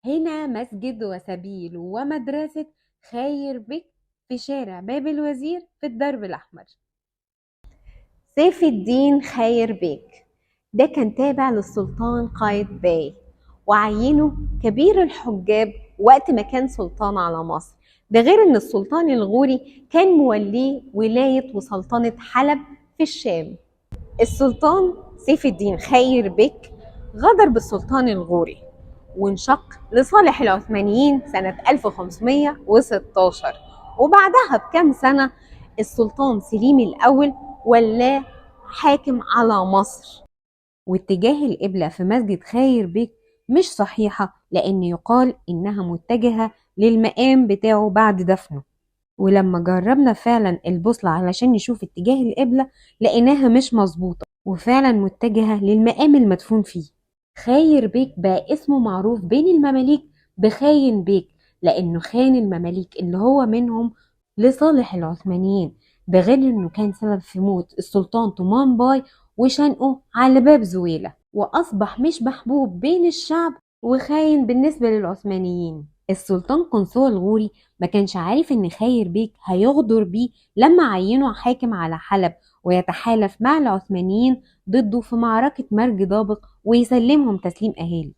هنا مسجد وسبيل ومدرسة خير بك في شارع باب الوزير في الدرب الأحمر. سيف الدين خير بيك ده كان تابع للسلطان قايتباي، وعينه كبير الحجاب وقت ما كان سلطان على مصر. ده غير ان السلطان الغوري كان موليه ولاية وسلطنة حلب في الشام. السلطان سيف الدين خير بيك غدر بالسلطان الغوري وانشق لصالح العثمانيين سنة 1516، وبعدها بكام سنة السلطان سليم الأول ولاه حاكم على مصر. واتجاه القبلة في مسجد خير بيك مش صحيحة، لأن يقال إنها متجهة للمقام بتاعه بعد دفنه. ولما جربنا فعلا البوصلة علشان نشوف اتجاه القبلة لقيناها مش مظبوطة، وفعلا متجهة للمقام المدفون فيه. خير بيك بقى اسمه معروف بين المماليك بخاين بيك، لأنه خان المماليك اللي هو منهم لصالح العثمانيين. ده غير إنه كان سبب في موت السلطان طومان باي وشنقه على باب زويلة، وأصبح مش محبوب بين الشعب وخاين بالنسبة للعثمانيين. السلطان قنصوة الغوري ما كانش عارف ان خير بيك هيغدر بيه لما عينه حاكم على حلب ويتحالف مع العثمانيين ضده في معركة مرج ضابق ويسلمهم تسليم أهالي.